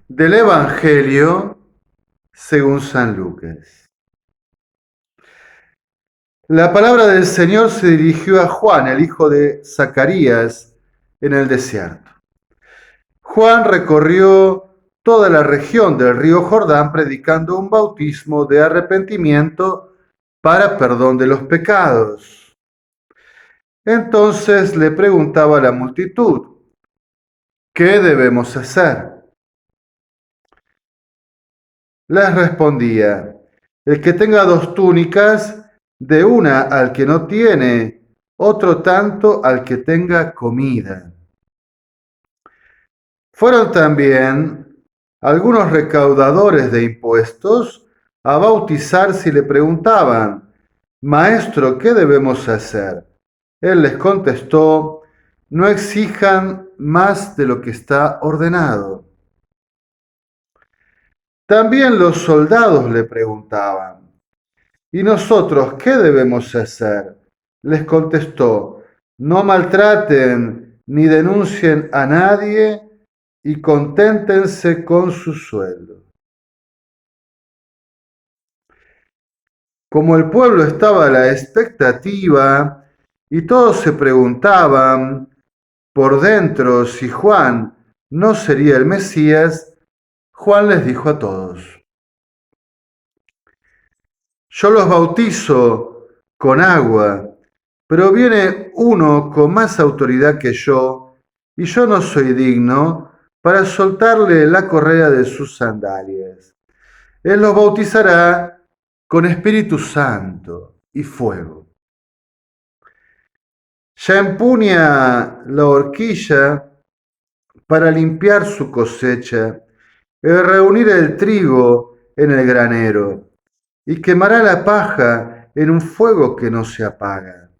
Del Evangelio según San Lucas. La palabra del Señor se dirigió a Juan, el hijo de Zacarías, en el desierto. Juan recorrió toda la región del río Jordán predicando un bautismo de arrepentimiento para perdón de los pecados. Entonces le preguntaba a la multitud, ¿qué debemos hacer? Les respondía, el que tenga dos túnicas, de una al que no tiene, otro tanto al que tenga comida. Fueron también algunos recaudadores de impuestos a bautizar si le preguntaban, Maestro, ¿qué debemos hacer? Él les contestó, no exijan más de lo que está ordenado. También los soldados le preguntaban, ¿y nosotros qué debemos hacer? Les contestó, no maltraten ni denuncien a nadie y conténtense con su sueldo. Como el pueblo estaba a la expectativa y todos se preguntaban por dentro si Juan no sería el Mesías, Juan les dijo a todos, yo los bautizo con agua, pero viene uno con más autoridad que yo, y yo no soy digno para soltarle la correa de sus sandalias. Él los bautizará con Espíritu Santo y fuego. Ya empuña la horquilla para limpiar su cosecha, y reunir el trigo en el granero, y quemará la paja en un fuego que no se apaga.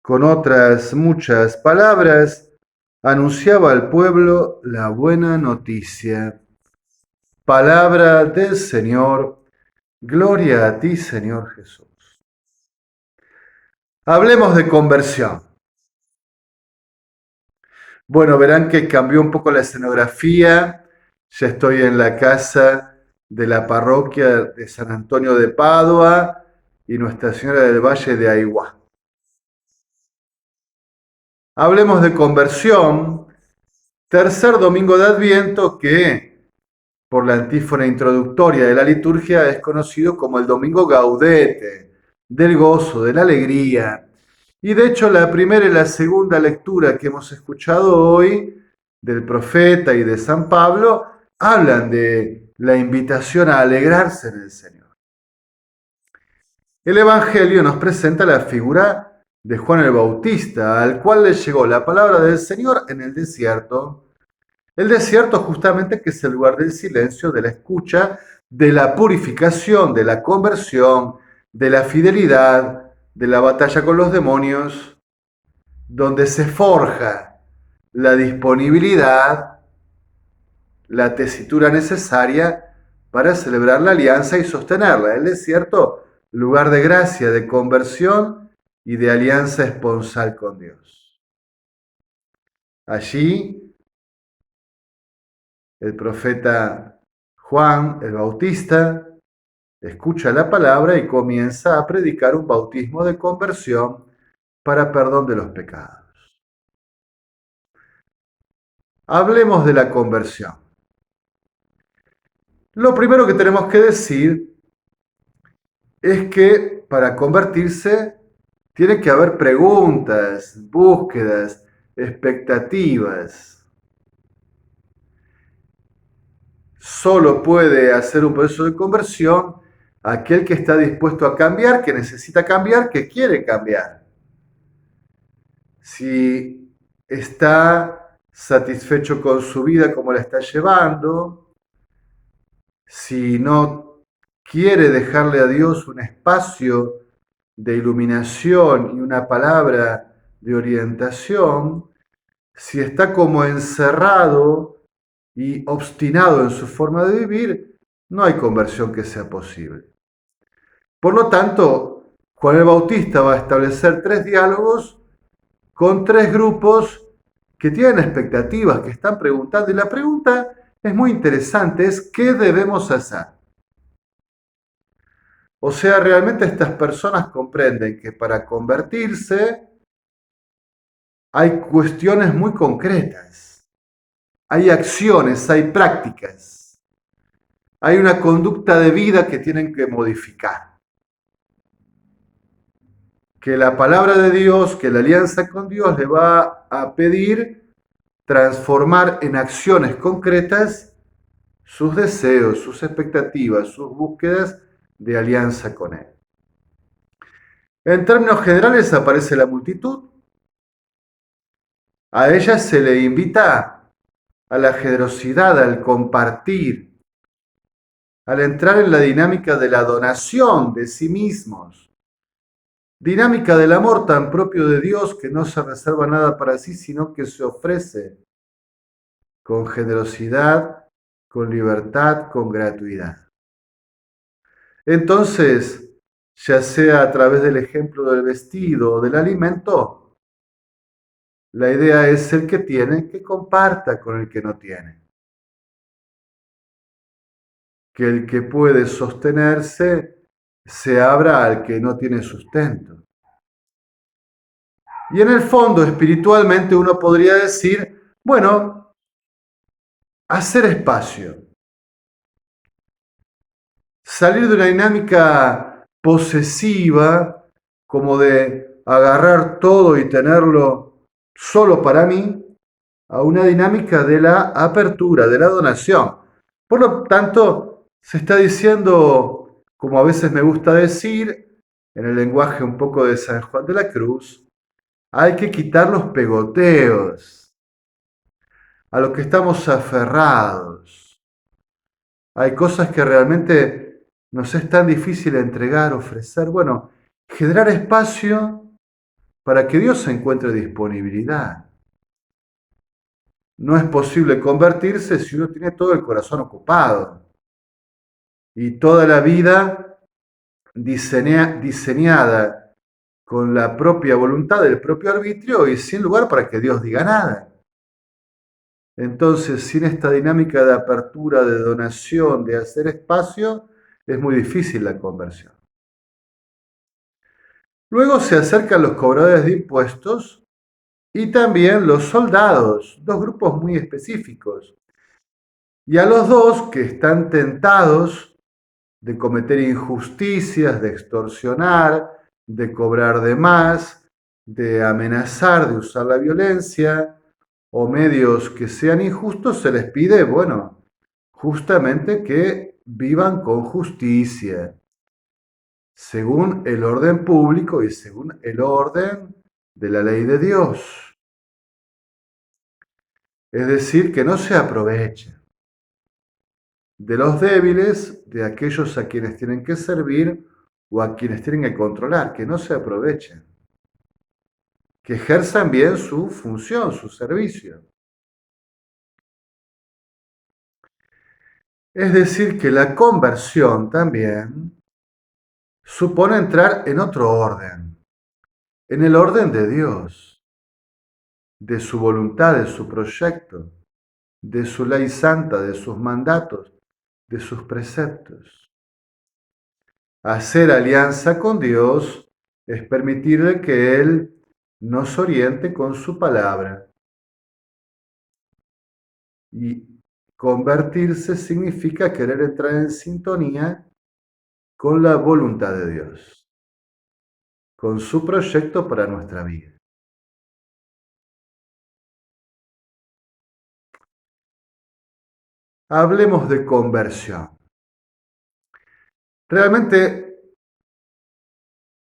Con otras muchas palabras, anunciaba al pueblo la buena noticia. Palabra del Señor, gloria a ti, Señor Jesús. Hablemos de conversión. Bueno, verán que cambió un poco la escenografía. Ya estoy en la casa de la parroquia de San Antonio de Padua y Nuestra Señora del Valle de Aiguá. Hablemos de conversión. Tercer domingo de Adviento que, por la antífona introductoria de la liturgia, es conocido como el Domingo Gaudete, del gozo, de la alegría. Y de hecho la primera y la segunda lectura que hemos escuchado hoy del profeta y de San Pablo hablan de la invitación a alegrarse en el Señor. El Evangelio nos presenta la figura de Juan el Bautista, al cual le llegó la palabra del Señor en el desierto. El desierto justamente que es el lugar del silencio, de la escucha, de la purificación, de la conversión, de la fidelidad, de la batalla con los demonios, donde se forja la disponibilidad, la tesitura necesaria para celebrar la alianza y sostenerla. El desierto, lugar de gracia, de conversión y de alianza esponsal con Dios. Allí, el profeta Juan el Bautista escucha la palabra y comienza a predicar un bautismo de conversión para perdón de los pecados. Hablemos de la conversión. Lo primero que tenemos que decir es que para convertirse tiene que haber preguntas, búsquedas, expectativas. Solo puede hacer un proceso de conversión aquel que está dispuesto a cambiar, que necesita cambiar, que quiere cambiar. Si está satisfecho con su vida como la está llevando, si no quiere dejarle a Dios un espacio de iluminación y una palabra de orientación, si está como encerrado y obstinado en su forma de vivir, no hay conversión que sea posible. Por lo tanto, Juan el Bautista va a establecer tres diálogos con tres grupos que tienen expectativas, que están preguntando. Y la pregunta es muy interesante, es ¿qué debemos hacer? O sea, realmente estas personas comprenden que para convertirse hay cuestiones muy concretas, hay acciones, hay prácticas, hay una conducta de vida que tienen que modificar. Que la palabra de Dios, que la alianza con Dios le va a pedir transformar en acciones concretas sus deseos, sus expectativas, sus búsquedas de alianza con Él. En términos generales aparece la multitud. A ella se le invita a la generosidad, al compartir, al entrar en la dinámica de la donación de sí mismos, dinámica del amor tan propio de Dios que no se reserva nada para sí, sino que se ofrece con generosidad, con libertad, con gratuidad. Entonces, ya sea a través del ejemplo del vestido o del alimento, la idea es el que tiene que comparta con el que no tiene. Que el que puede sostenerse se abra al que no tiene sustento. Y en el fondo, espiritualmente, uno podría decir, bueno, hacer espacio. Salir de una dinámica posesiva, como de agarrar todo y tenerlo solo para mí, a una dinámica de la apertura, de la donación. Por lo tanto, se está diciendo, como a veces me gusta decir, en el lenguaje un poco de San Juan de la Cruz, hay que quitar los pegoteos a lo que estamos aferrados. Hay cosas que realmente nos es tan difícil entregar, ofrecer. Bueno, generar espacio para que Dios encuentre disponibilidad. No es posible convertirse si uno tiene todo el corazón ocupado y toda la vida diseñada con la propia voluntad del propio arbitrio y sin lugar para que Dios diga nada. Entonces, sin esta dinámica de apertura, de donación, de hacer espacio, es muy difícil la conversión. Luego se acercan los cobradores de impuestos y también los soldados, dos grupos muy específicos. Y a los dos que están tentados de cometer injusticias, de extorsionar, de cobrar de más, de amenazar, de usar la violencia o medios que sean injustos, se les pide, bueno, justamente que vivan con justicia, según el orden público y según el orden de la ley de Dios. Es decir, que no se aprovechen de los débiles, de aquellos a quienes tienen que servir o a quienes tienen que controlar, que no se aprovechen, que ejerzan bien su función, su servicio. Es decir, que la conversión también supone entrar en otro orden, en el orden de Dios, de su voluntad, de su proyecto, de su ley santa, de sus mandatos, de sus preceptos. Hacer alianza con Dios es permitirle que Él nos oriente con su palabra. Y convertirse significa querer entrar en sintonía con la voluntad de Dios, con su proyecto para nuestra vida. Hablemos de conversión. Realmente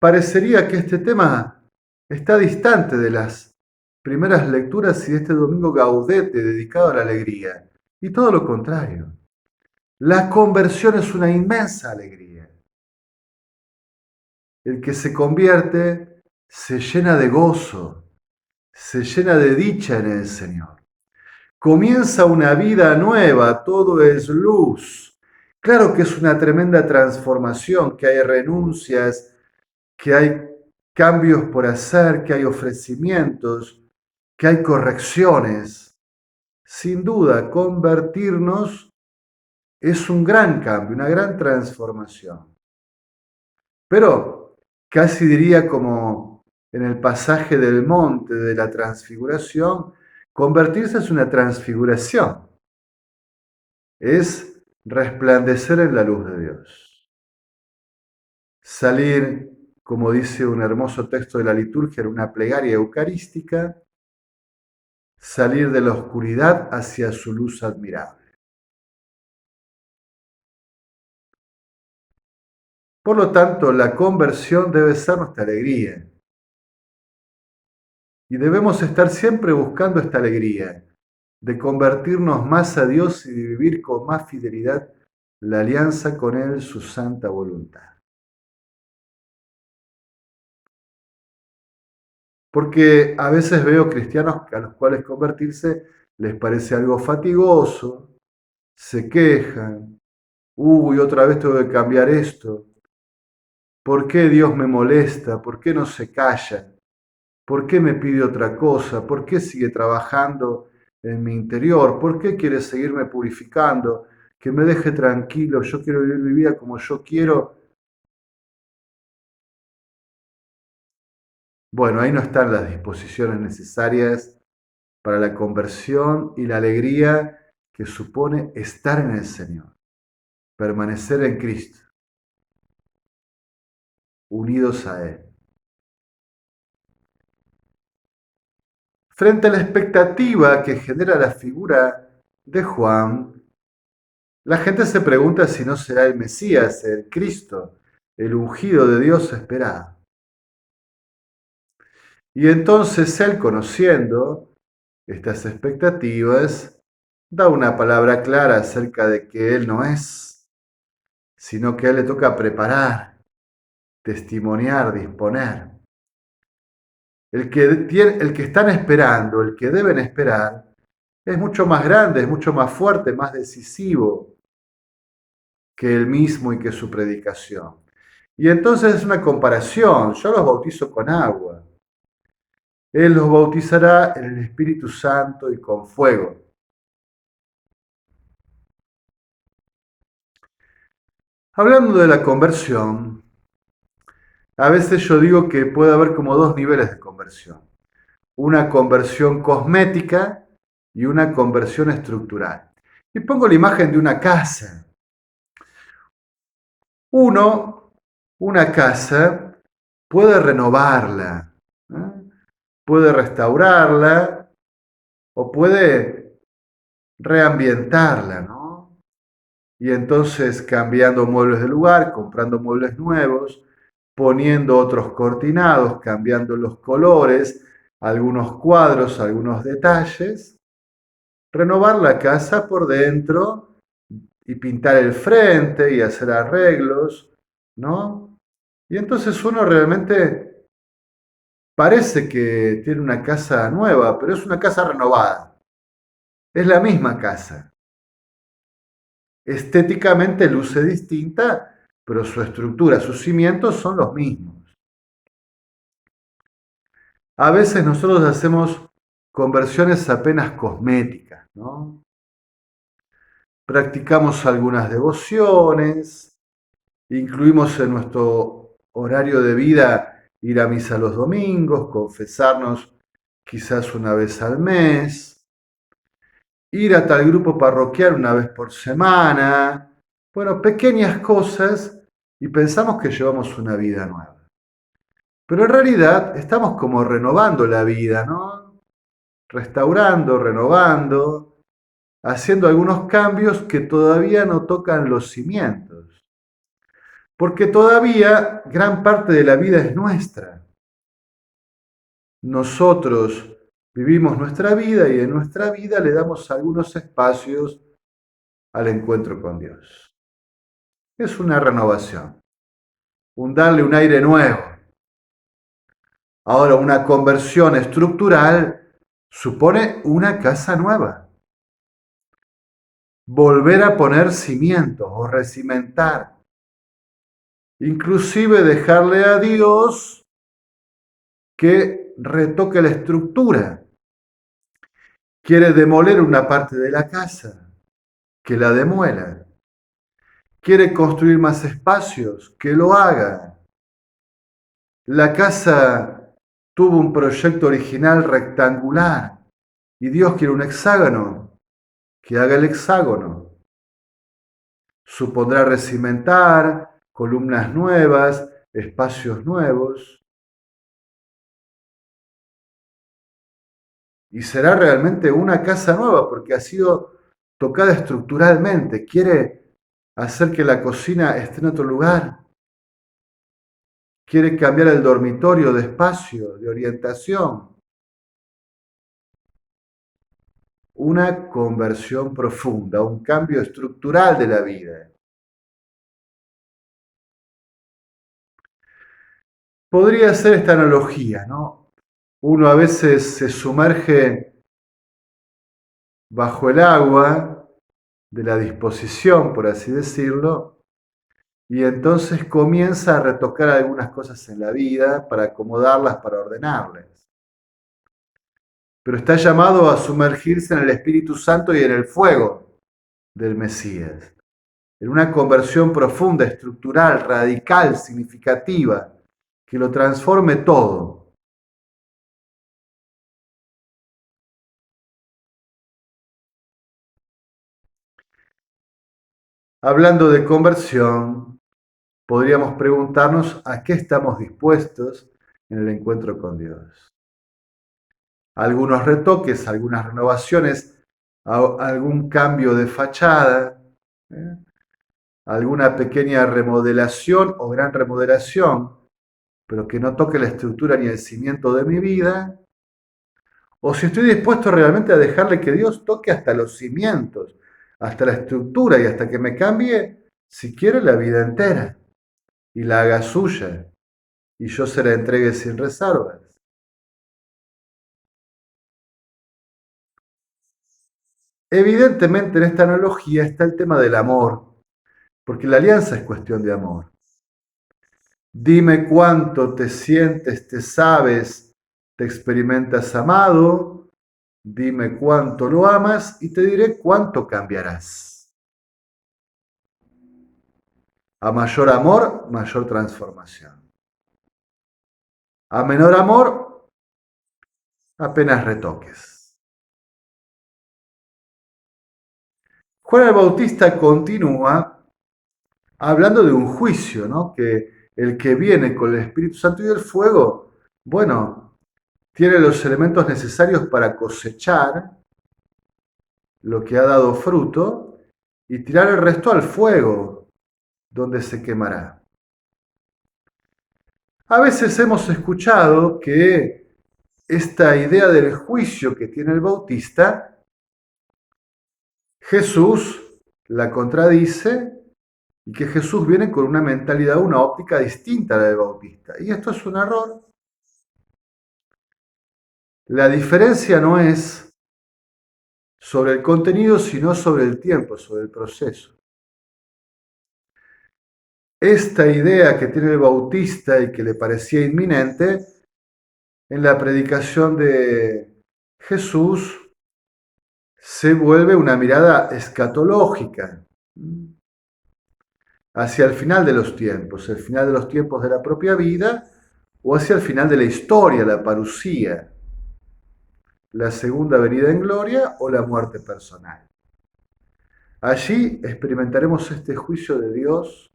parecería que este tema está distante de las primeras lecturas y de este domingo gaudete dedicado a la alegría. Y todo lo contrario. La conversión es una inmensa alegría. El que se convierte se llena de gozo, se llena de dicha en el Señor. Comienza una vida nueva, todo es luz. Claro que es una tremenda transformación, que hay renuncias, que hay cambios por hacer, que hay ofrecimientos, que hay correcciones. Sin duda, convertirnos es un gran cambio, una gran transformación. Pero casi diría como en el pasaje del monte de la transfiguración, convertirse es una transfiguración, es resplandecer en la luz de Dios. Salir, como dice un hermoso texto de la liturgia, en una plegaria eucarística, salir de la oscuridad hacia su luz admirable. Por lo tanto, la conversión debe ser nuestra alegría. Y debemos estar siempre buscando esta alegría de convertirnos más a Dios y de vivir con más fidelidad la alianza con Él, su santa voluntad. Porque a veces veo cristianos a los cuales convertirse les parece algo fatigoso, se quejan, uy, otra vez tengo que cambiar esto, ¿por qué Dios me molesta? ¿Por qué no se calla? ¿Por qué me pide otra cosa? ¿Por qué sigue trabajando en mi interior? ¿Por qué quiere seguirme purificando? Que me deje tranquilo, yo quiero vivir mi vida como yo quiero. Bueno, ahí no están las disposiciones necesarias para la conversión y la alegría que supone estar en el Señor, permanecer en Cristo, unidos a Él. Frente a la expectativa que genera la figura de Juan, la gente se pregunta si no será el Mesías, el Cristo, el ungido de Dios esperado. Y entonces él, conociendo estas expectativas, da una palabra clara acerca de que él no es, sino que a él le toca preparar, testimoniar, disponer. El que están esperando, el que deben esperar, es mucho más grande, es mucho más fuerte, más decisivo que él mismo y que su predicación. Y entonces es una comparación. Yo los bautizo con agua. Él los bautizará en el Espíritu Santo y con fuego. Hablando de la conversión, a veces yo digo que puede haber como dos niveles de conversión. Una conversión cosmética y una conversión estructural. Y pongo la imagen de una casa. Una casa, puede renovarla, ¿eh? Puede restaurarla o puede reambientarla, ¿no? Y entonces cambiando muebles de lugar, comprando muebles nuevos, poniendo otros cortinados, cambiando los colores, algunos cuadros, algunos detalles, renovar la casa por dentro y pintar el frente y hacer arreglos, ¿no? Y entonces uno realmente parece que tiene una casa nueva, pero es una casa renovada. Es la misma casa. Estéticamente luce distinta, pero su estructura, sus cimientos son los mismos. A veces nosotros hacemos conversiones apenas cosméticas, ¿no? Practicamos algunas devociones, incluimos en nuestro horario de vida ir a misa los domingos, confesarnos quizás una vez al mes, ir a tal grupo parroquial una vez por semana. Bueno, pequeñas cosas y pensamos que llevamos una vida nueva. Pero en realidad estamos como renovando la vida, ¿no? Restaurando, renovando, haciendo algunos cambios que todavía no tocan los cimientos. Porque todavía gran parte de la vida es nuestra. Nosotros vivimos nuestra vida y en nuestra vida le damos algunos espacios al encuentro con Dios. Es una renovación, un darle un aire nuevo. Ahora, una conversión estructural supone una casa nueva. Volver a poner cimientos o recimentar. Inclusive dejarle a Dios que retoque la estructura, Quiere demoler una parte de la casa, que la demuela. Quiere construir más espacios, que lo haga. La casa tuvo un proyecto original rectangular y Dios quiere un hexágono, que haga el hexágono. Supondrá recimentar, columnas nuevas, espacios nuevos, y será realmente una casa nueva porque ha sido tocada estructuralmente. Quiere hacer que la cocina esté en otro lugar. Quiere cambiar el dormitorio de espacio, de orientación. Una conversión profunda, un cambio estructural de la vida. Podría ser esta analogía, ¿no? Uno a veces se sumerge bajo el agua de la disposición, por así decirlo, y entonces comienza a retocar algunas cosas en la vida para acomodarlas, para ordenarlas. Pero está llamado a sumergirse en el Espíritu Santo y en el fuego del Mesías, en una conversión profunda, estructural, radical, significativa, que lo transforme todo. Hablando de conversión, podríamos preguntarnos a qué estamos dispuestos en el encuentro con Dios. Algunos retoques, algunas renovaciones, algún cambio de fachada, ¿eh? Alguna pequeña remodelación o gran remodelación, pero que no toque la estructura ni el cimiento de mi vida, o si estoy dispuesto realmente a dejarle que Dios toque hasta los cimientos, hasta la estructura y hasta que me cambie, si quiere, la vida entera y la haga suya y yo se la entregue sin reservas. Evidentemente en esta analogía está el tema del amor, porque la alianza es cuestión de amor. Dime cuánto te sientes, te sabes, te experimentas amado, dime cuánto lo amas y te diré cuánto cambiarás. A mayor amor, mayor transformación. A menor amor, apenas retoques. Juan el Bautista continúa hablando de un juicio, ¿no? Que el que viene con el Espíritu Santo y el fuego, bueno, tiene los elementos necesarios para cosechar lo que ha dado fruto y tirar el resto al fuego, donde se quemará. A veces hemos escuchado que esta idea del juicio que tiene el Bautista, Jesús la contradice y que Jesús viene con una mentalidad, una óptica distinta a la del Bautista. Y esto es un error. La diferencia no es sobre el contenido, sino sobre el tiempo, sobre el proceso. Esta idea que tiene el Bautista y que le parecía inminente, en la predicación de Jesús se vuelve una mirada escatológica hacia el final de los tiempos, el final de los tiempos de la propia vida o hacia el final de la historia, la parusía, la segunda venida en gloria o la muerte personal. Allí experimentaremos este juicio de Dios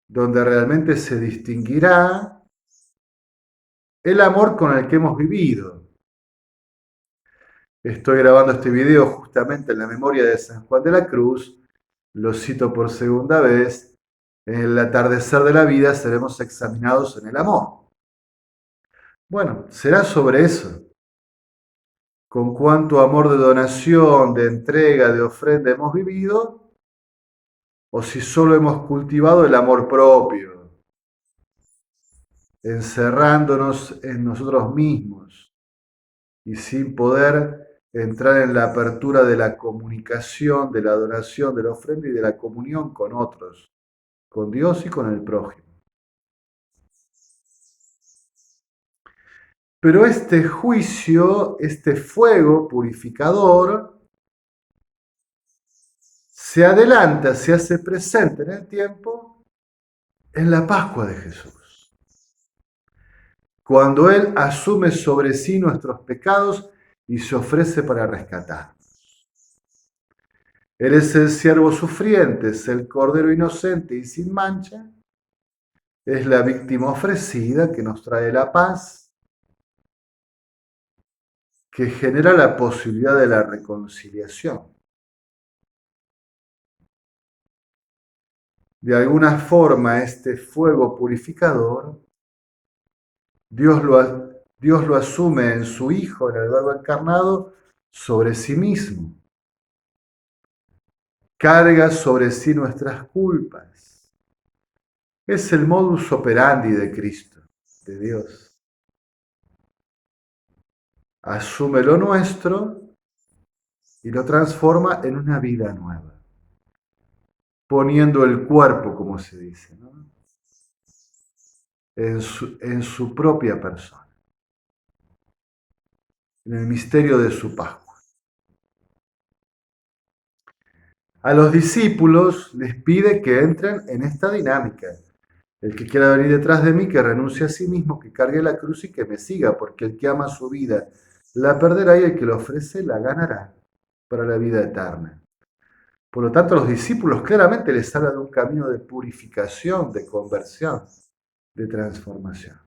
donde realmente se distinguirá el amor con el que hemos vivido. Estoy grabando este video justamente en la memoria de San Juan de la Cruz, lo cito por segunda vez, en el atardecer de la vida seremos examinados en el amor. Bueno, será sobre eso. Con cuánto amor de donación, de entrega, de ofrenda hemos vivido, o si solo hemos cultivado el amor propio, encerrándonos en nosotros mismos y sin poder entrar en la apertura de la comunicación, de la adoración, de la ofrenda y de la comunión con otros, con Dios y con el prójimo. Pero este juicio, este fuego purificador, se adelanta, se hace presente en el tiempo en la Pascua de Jesús. Cuando Él asume sobre sí nuestros pecados y se ofrece para rescatarnos. Él es el siervo sufriente, es el cordero inocente y sin mancha, es la víctima ofrecida que nos trae la paz, que genera la posibilidad de la reconciliación. De alguna forma, este fuego purificador, Dios lo asume en su Hijo, en el Verbo encarnado, sobre sí mismo. Carga sobre sí nuestras culpas. Es el modus operandi de Cristo, de Dios. Asume lo nuestro y lo transforma en una vida nueva, poniendo el cuerpo, como se dice, ¿no? en su propia persona, en el misterio de su Pascua. A los discípulos les pide que entren en esta dinámica. El que quiera venir detrás de mí, que renuncie a sí mismo, que cargue la cruz y que me siga, porque el que ama su vida la perderá y el que la ofrece la ganará para la vida eterna. Por lo tanto, a los discípulos claramente les habla de un camino de purificación, de conversión, de transformación.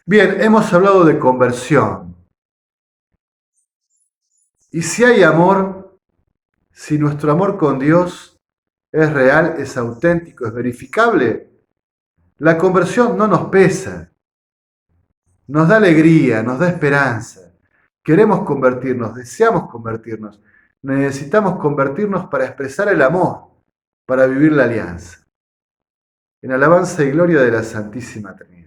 Bien, hemos hablado de conversión. Y si hay amor, si nuestro amor con Dios es real, es auténtico, es verificable, la conversión no nos pesa, nos da alegría, nos da esperanza. Queremos convertirnos, deseamos convertirnos, necesitamos convertirnos para expresar el amor, para vivir la alianza. En alabanza y gloria de la Santísima Trinidad.